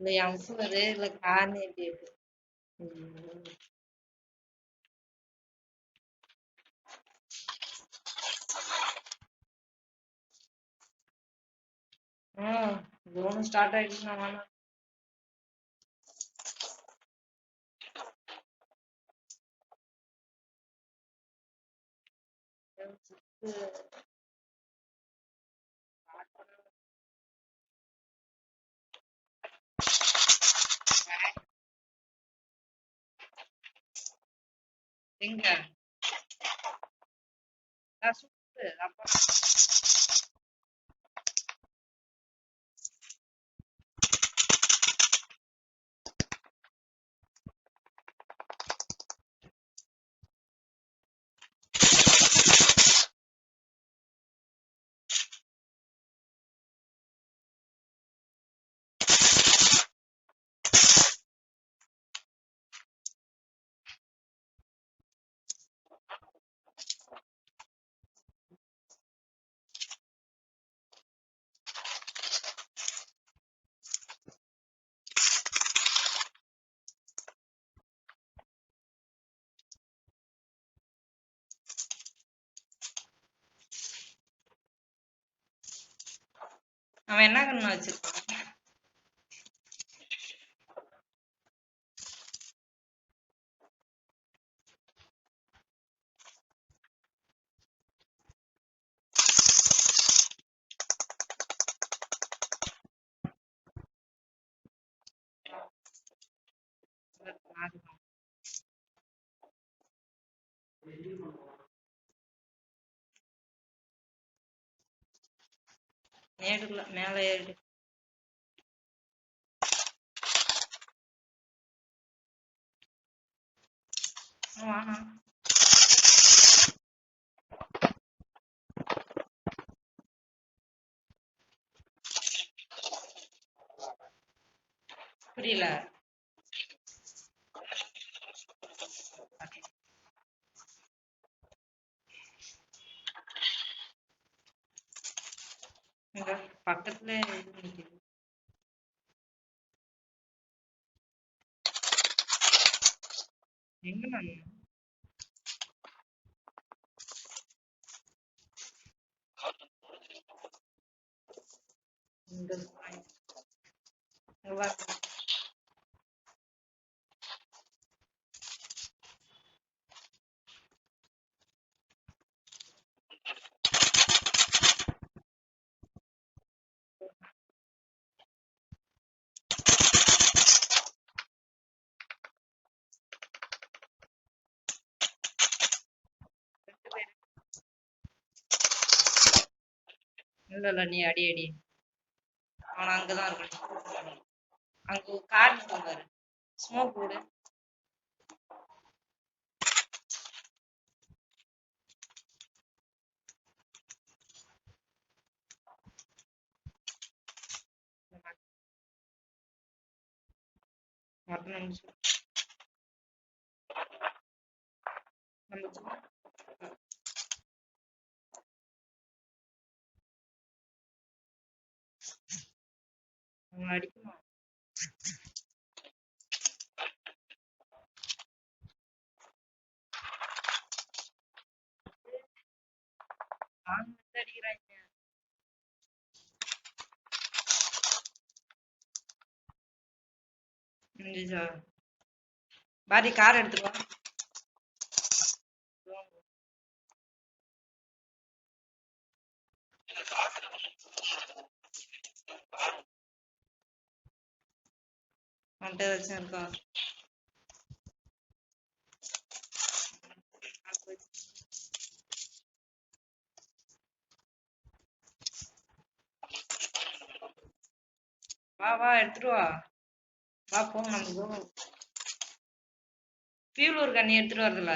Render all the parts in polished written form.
இல்ல எம்ஃபுல்லரு இல்ல கார்னே எப்படி இருக்கு. ம். ஜூன் ஸ்டார்ட் ஆயிடுச்சுன்னா வேணாம். எங்க சுத்து அப்ப அவன் என்ன கண்ணு வச்சிருக்கான். நேடுல மேல ஏறிடு. வானா புரியல. இங்க பக்கத்துல இது நிக்குது. எங்க நான் இந்த இங்க பாரு. இல்ல இல்ல நீ அடி அடி. அவன் அங்கதான் இருக்கான். அங்க ஒரு கார் நிக்கும் பாரு. ஸ்மோக் போடு. மட்டன் நிமிஷம் நம்ம சும்மா அவன் அடிக்கணும். நான் வந்து அடிக்கிறாங்க. முடிஞ்சா பாதி கார் எடுத்துட்டு வா. அவன்கிட்ட ஏதாச்சும் இருக்கா. வா வா எடுத்துட்டு வா. வா போங்க நம்ம போவோம். ஃபியூல் இருக்கா நீ எடுத்துட்டு வரதுல.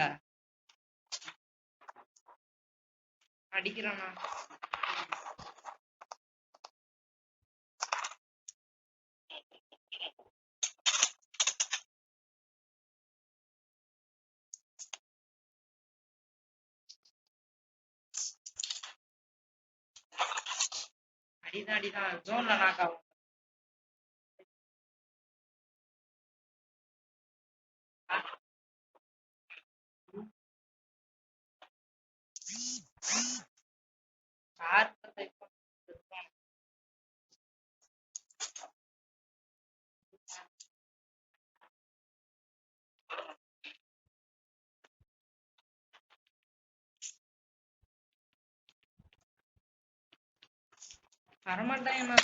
அடிக்கிறானா. அடிதான் அடிதான் ஜோன்ல நாக் ஆகும். வரமாட்டான் என்ன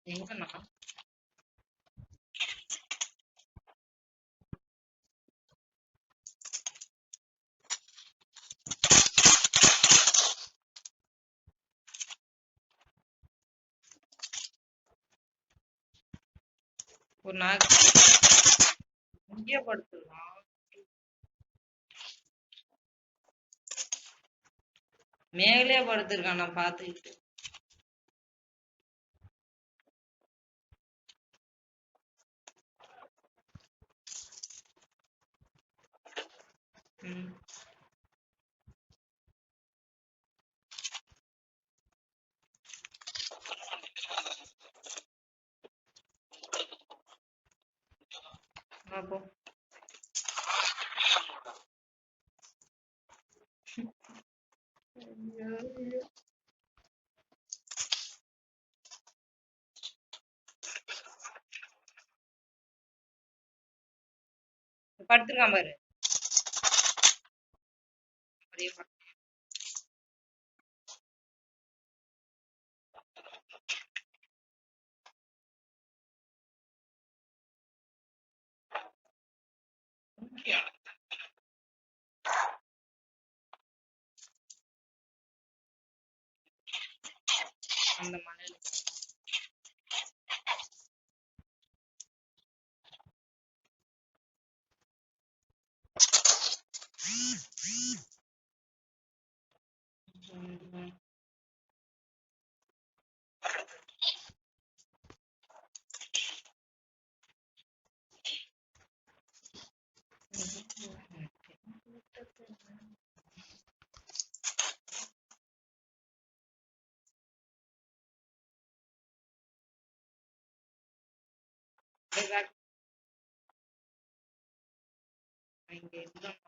எங்கண்ணா ஒரு நாள் இங்கேயே படுத்துக்கலாம் மேலே படுத்திருக்கான் நான் பாத்துக்கிட்டு ம் அப்போ படுத்திருக்கான் பாரு அப்படியே அந்த மலையில ம், அப்படியே back இங்க இருந்தான்.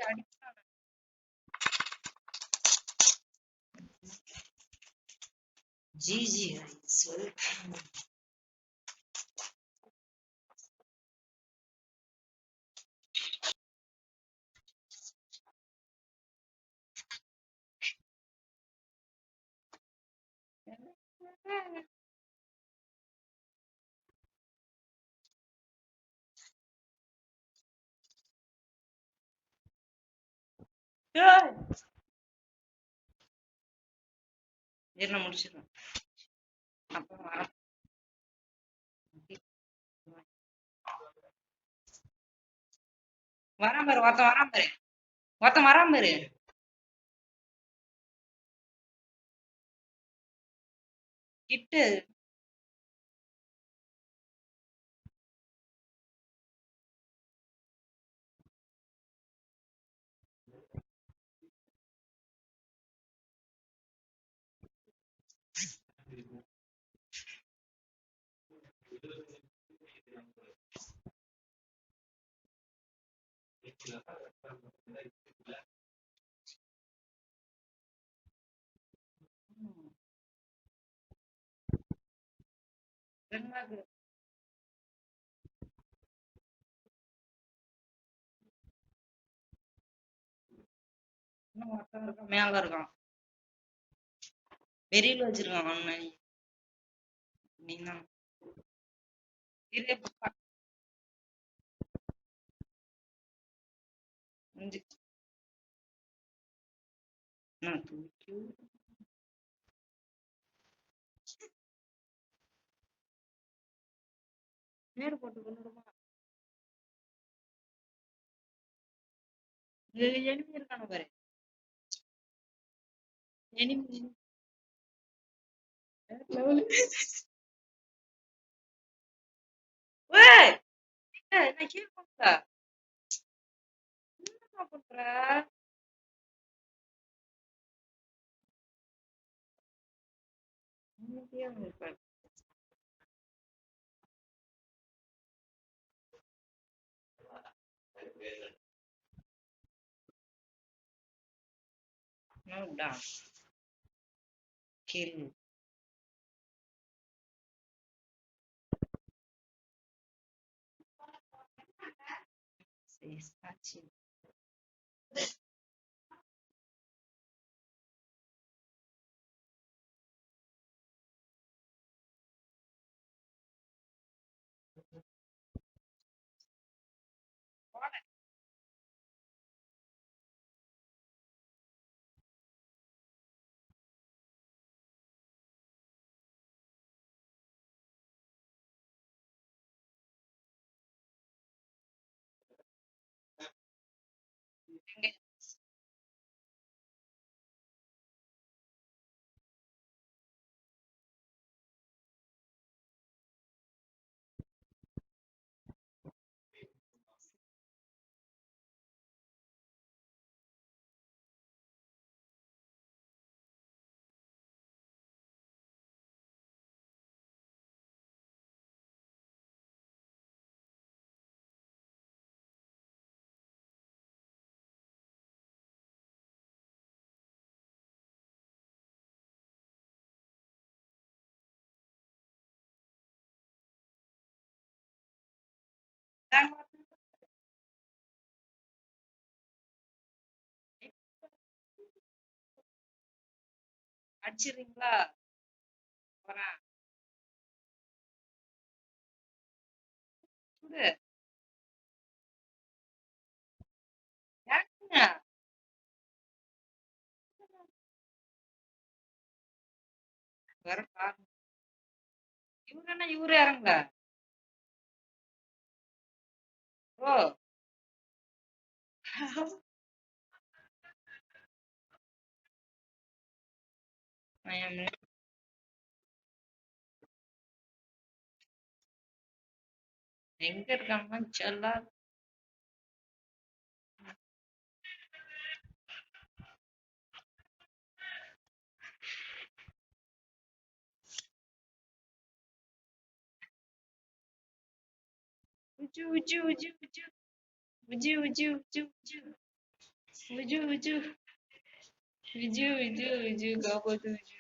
அடிக்கிறான். ஜிஜி சொல்லிட்டேன். ஏய், என்ன முடிச்சிடலாம் அப்புறம் வர வரான் பாரு ஒருத்தன் வரான் பாரு ஒருத்தன் வரான் பாரு கிட்டு ரெண்டாவது இன்னும் ஒருத்தன் இருக்கான் மேல இருக்கான் வெளியில வச்சிருக்கான் அண்ணன் நீதான் இதே பக்கா இஞ்சி நான் தூக்கி நேரு போட்டு கொண்டுடுமா எனிமி இருக்கான பாரு எனிமி லெவலு ஏய் நான் கீழே போட்டா என்னடா பண்ற நிம்மதியா இருப்பாரு no down kill says அடிச்சிடுறீங்களா? வரேன். சுடு. ஏங்க? வேற காரணம். இவரு என்ன இவரு இறங்கல? ஓ! I am எங்க இருக்காங்க செல்லா? உஜு உஜு உஜு உஜு உஜு உஜு உஜு உஜு உஜு உஜு உஜு உஜு உஜு காப்பாத்து உஜு.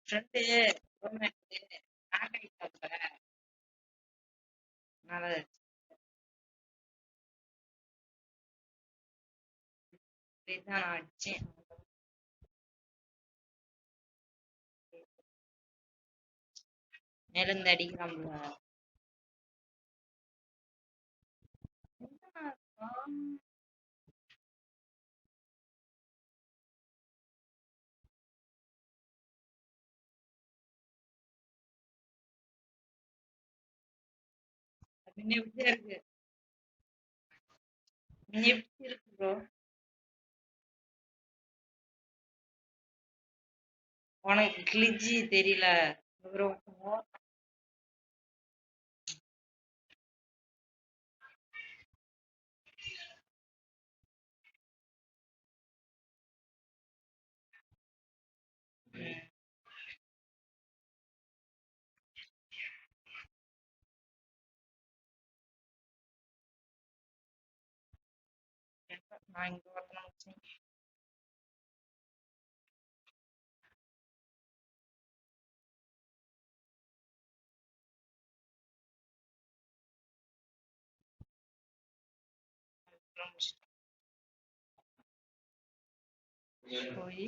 Friend romance ஆகாய்க்காப்ல. அதனால தான் நான் அடிச்சேன். மேலிருந்து அடிக்கிறான்ல. பின்ன எப்படி இருக்கு? பின்ன எப்படி இருக்கு ப்ரோ? உனக்கு கிழிச்சி தெரியல ப்ரோ. நான் இங்க ஒருத்தனை வச்சேன். போய்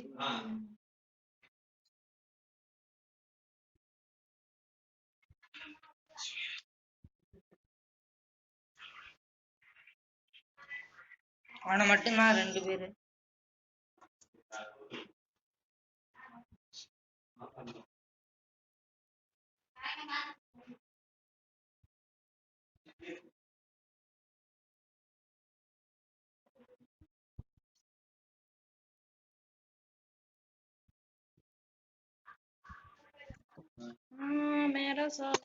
அவனை மட்டும்தான் 2 பேரு. मेरा साथ